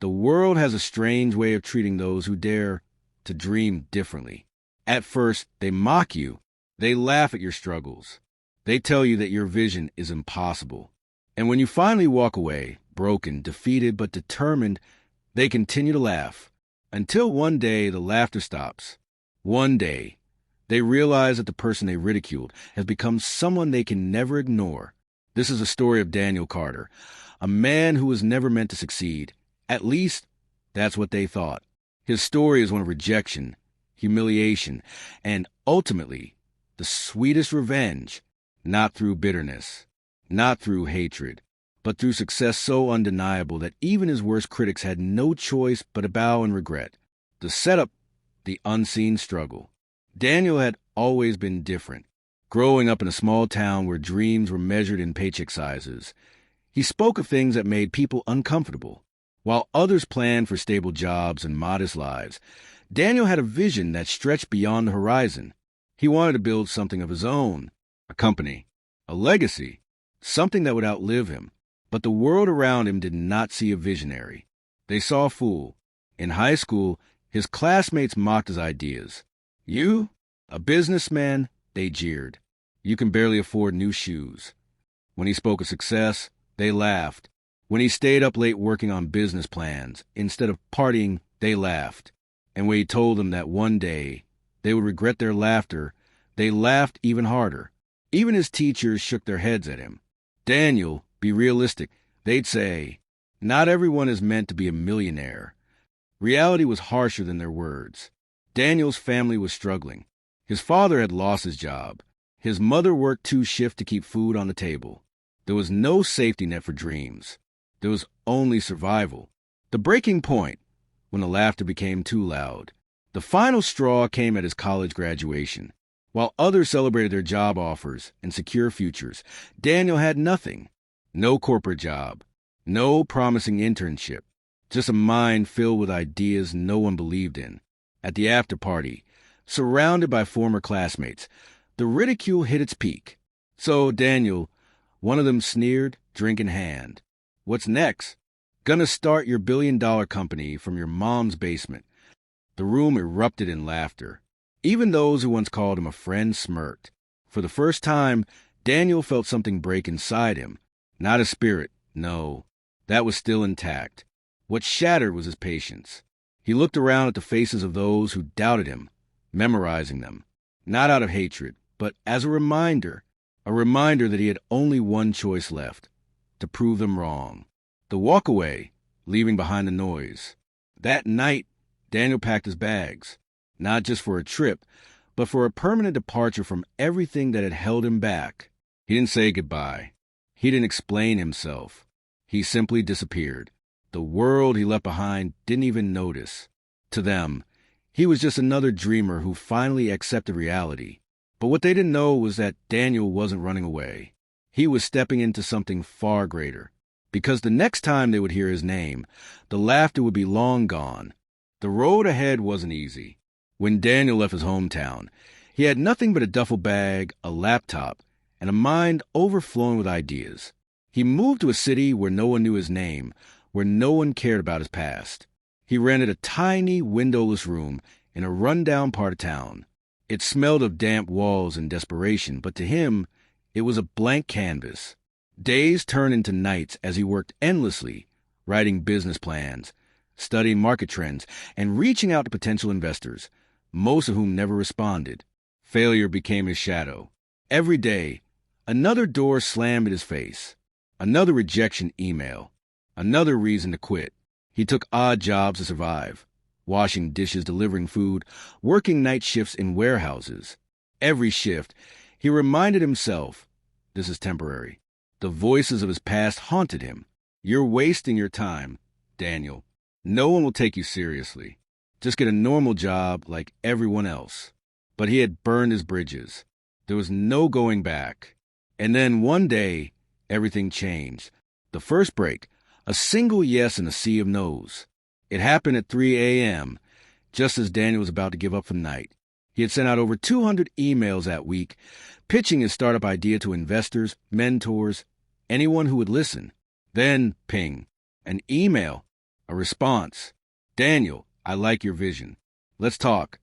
The world has a strange way of treating those who dare to dream differently. At first, they mock you. They laugh at your struggles. They tell you that your vision is impossible. And when you finally walk away, broken, defeated, but determined, they continue to laugh. Until one day, the laughter stops. One day, they realize that the person they ridiculed has become someone they can never ignore. This is the story of Daniel Carter, a man who was never meant to succeed. At least, that's what they thought. His story is one of rejection, humiliation, and ultimately, the sweetest revenge, not through bitterness, not through hatred, but through success so undeniable that even his worst critics had no choice but to bow in regret. The setup, the unseen struggle. Daniel had always been different, growing up in a small town where dreams were measured in paycheck sizes. He spoke of things that made people uncomfortable. While others planned for stable jobs and modest lives, Daniel had a vision that stretched beyond the horizon. He wanted to build something of his own, a company, a legacy, something that would outlive him. But the world around him did not see a visionary. They saw a fool. In high school, his classmates mocked his ideas. You? A businessman? They jeered. You can barely afford new shoes. When he spoke of success, they laughed. When he stayed up late working on business plans, instead of partying, they laughed. And when he told them that one day they would regret their laughter, they laughed even harder. Even his teachers shook their heads at him. Daniel, be realistic. They'd say, not everyone is meant to be a millionaire. Reality was harsher than their words. Daniel's family was struggling. His father had lost his job. His mother worked 2 shifts to keep food on the table. There was no safety net for dreams. There was only survival. The breaking point, when the laughter became too loud. The final straw came at his college graduation. While others celebrated their job offers and secure futures, Daniel had nothing. No corporate job, no promising internship, just a mind filled with ideas no one believed in. At the after party, surrounded by former classmates, the ridicule hit its peak. So Daniel, one of them sneered, drink in hand. What's next? Gonna start your billion-dollar company from your mom's basement. The room erupted in laughter. Even those who once called him a friend smirked. For the first time, Daniel felt something break inside him. Not his spirit, no. That was still intact. What shattered was his patience. He looked around at the faces of those who doubted him, memorizing them. Not out of hatred, but as a reminder that he had only one choice left, to prove them wrong. The walk away, leaving behind the noise. That night, Daniel packed his bags, not just for a trip, but for a permanent departure from everything that had held him back. He didn't say goodbye. He didn't explain himself. He simply disappeared. The world he left behind didn't even notice. To them, he was just another dreamer who finally accepted reality. But what they didn't know was that Daniel wasn't running away. He was stepping into something far greater. Because the next time they would hear his name, the laughter would be long gone. The road ahead wasn't easy. When Daniel left his hometown, he had nothing but a duffel bag, a laptop, and a mind overflowing with ideas. He moved to a city where no one knew his name, where no one cared about his past. He rented a tiny, windowless room in a rundown part of town. It smelled of damp walls and desperation, but to him, it was a blank canvas. Days turned into nights as he worked endlessly, writing business plans, studying market trends, and reaching out to potential investors, most of whom never responded. Failure became his shadow. Every day, another door slammed in his face, another rejection email, another reason to quit. He took odd jobs to survive, washing dishes, delivering food, working night shifts in warehouses. Every shift, he reminded himself, this is temporary. The voices of his past haunted him. You're wasting your time, Daniel. No one will take you seriously. Just get a normal job like everyone else. But he had burned his bridges. There was no going back. And then one day, everything changed. The first break, a single yes in a sea of no's. It happened at 3 a.m., just as Daniel was about to give up for the night. He had sent out over 200 emails that week, pitching his startup idea to investors, mentors, anyone who would listen. Then, ping, an email. A response. Daniel, I like your vision. Let's talk.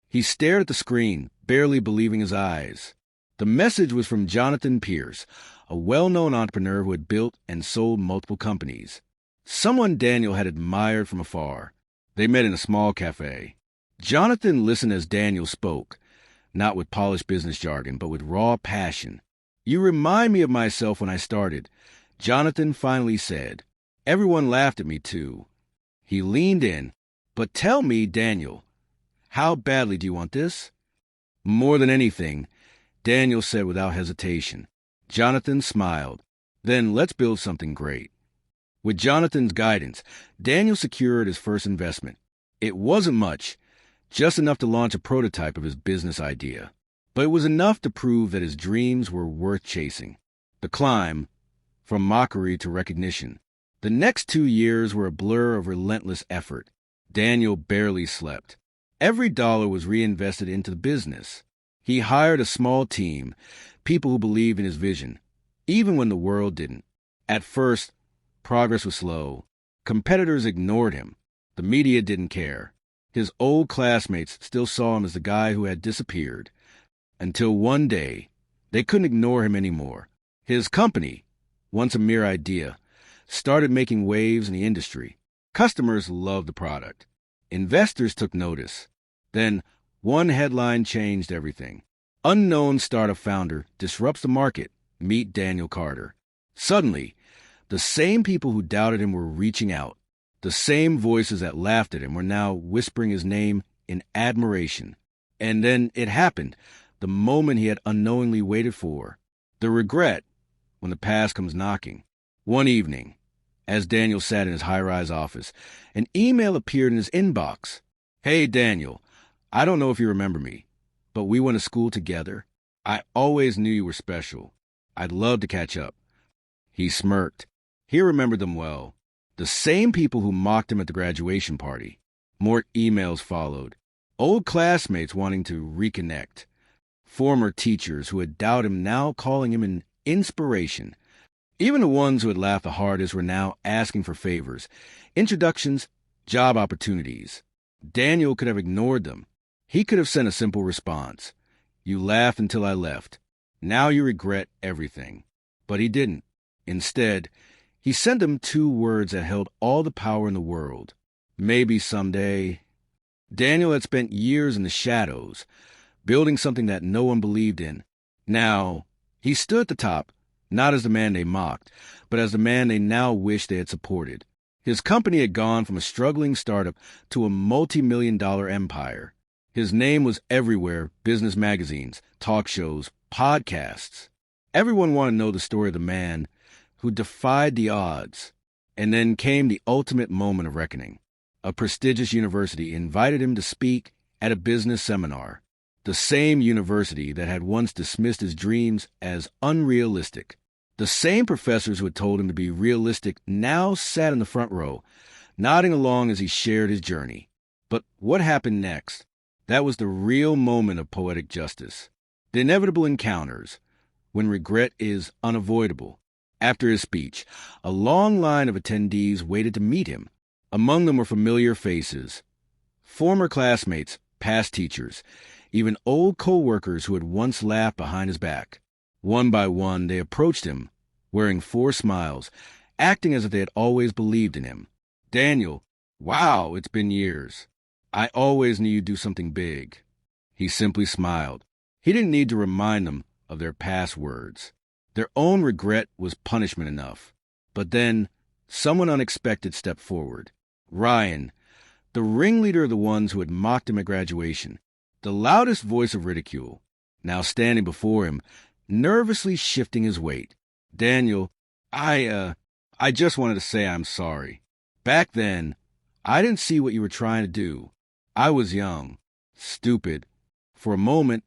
He stared at the screen, barely believing his eyes. The message was from Jonathan Pierce, a well-known entrepreneur who had built and sold multiple companies. Someone Daniel had admired from afar. They met in a small cafe. Jonathan listened as Daniel spoke, not with polished business jargon, but with raw passion. You remind me of myself when I started, Jonathan finally said. Everyone laughed at me, too. He leaned in. But tell me, Daniel, how badly do you want this? More than anything, Daniel said without hesitation. Jonathan smiled. Then let's build something great. With Jonathan's guidance, Daniel secured his first investment. It wasn't much, just enough to launch a prototype of his business idea. But it was enough to prove that his dreams were worth chasing. The climb, from mockery to recognition. The next 2 years were a blur of relentless effort. Daniel barely slept. Every dollar was reinvested into the business. He hired a small team, people who believed in his vision, even when the world didn't. At first, progress was slow. Competitors ignored him. The media didn't care. His old classmates still saw him as the guy who had disappeared. Until one day, they couldn't ignore him anymore. His company, once a mere idea, started making waves in the industry. Customers loved the product. Investors took notice. Then, one headline changed everything. Unknown startup founder disrupts the market. Meet Daniel Carter. Suddenly, the same people who doubted him were reaching out. The same voices that laughed at him were now whispering his name in admiration. And then it happened, the moment he had unknowingly waited for. The regret when the past comes knocking. One evening, as Daniel sat in his high-rise office, an email appeared in his inbox. Hey, Daniel, I don't know if you remember me, but we went to school together. I always knew you were special. I'd love to catch up. He smirked. He remembered them well. The same people who mocked him at the graduation party. More emails followed. Old classmates wanting to reconnect. Former teachers who had doubted him now calling him an inspiration. Even the ones who had laughed the hardest were now asking for favors, introductions, job opportunities. Daniel could have ignored them. He could have sent a simple response. You laughed until I left. Now you regret everything. But he didn't. Instead, he sent them 2 words that held all the power in the world. Maybe someday. Daniel had spent years in the shadows, building something that no one believed in. Now, he stood at the top, not as the man they mocked, but as the man they now wished they had supported. His company had gone from a struggling startup to a multi-million-dollar empire. His name was everywhere, business magazines, talk shows, podcasts. Everyone wanted to know the story of the man who defied the odds. And then came the ultimate moment of reckoning. A prestigious university invited him to speak at a business seminar. The same university that had once dismissed his dreams as unrealistic. The same professors who had told him to be realistic now sat in the front row, nodding along as he shared his journey. But what happened next? That was the real moment of poetic justice. The inevitable encounters, when regret is unavoidable. After his speech, a long line of attendees waited to meet him. Among them were familiar faces, former classmates, past teachers, even old co-workers who had once laughed behind his back. One by one, they approached him, wearing 4 smiles, acting as if they had always believed in him. Daniel, wow, it's been years. I always knew you'd do something big. He simply smiled. He didn't need to remind them of their past words. Their own regret was punishment enough. But then, someone unexpected stepped forward. Ryan, the ringleader of the ones who had mocked him at graduation, the loudest voice of ridicule, now standing before him, nervously shifting his weight. Daniel, I just wanted to say I'm sorry. Back then, I didn't see what you were trying to do. I was young, stupid. For a moment,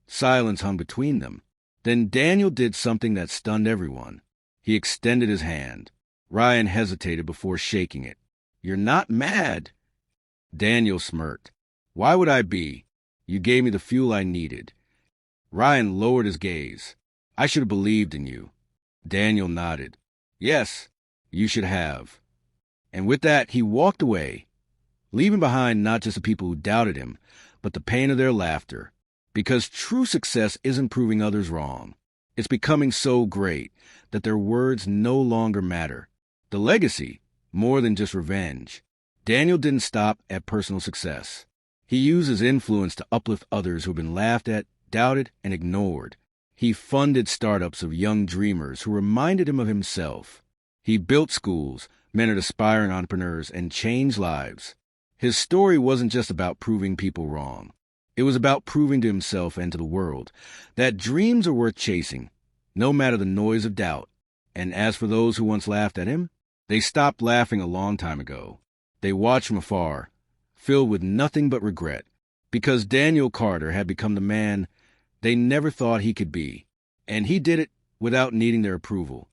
silence hung between them. Then Daniel did something that stunned everyone. He extended his hand. Ryan hesitated before shaking it. You're not mad. Daniel smirked. Why would I be? You gave me the fuel I needed. Ryan lowered his gaze. I should have believed in you. Daniel nodded. Yes, you should have. And with that, he walked away, leaving behind not just the people who doubted him, but the pain of their laughter. Because true success isn't proving others wrong. It's becoming so great that their words no longer matter. The legacy, more than just revenge. Daniel didn't stop at personal success. He used his influence to uplift others who've been laughed at, doubted, and ignored. He funded startups of young dreamers who reminded him of himself. He built schools, mentored aspiring entrepreneurs, and changed lives. His story wasn't just about proving people wrong. It was about proving to himself and to the world that dreams are worth chasing, no matter the noise of doubt. And as for those who once laughed at him, they stopped laughing a long time ago. They watched from afar, filled with nothing but regret, because Daniel Carter had become the man they never thought he could be. And he did it without needing their approval.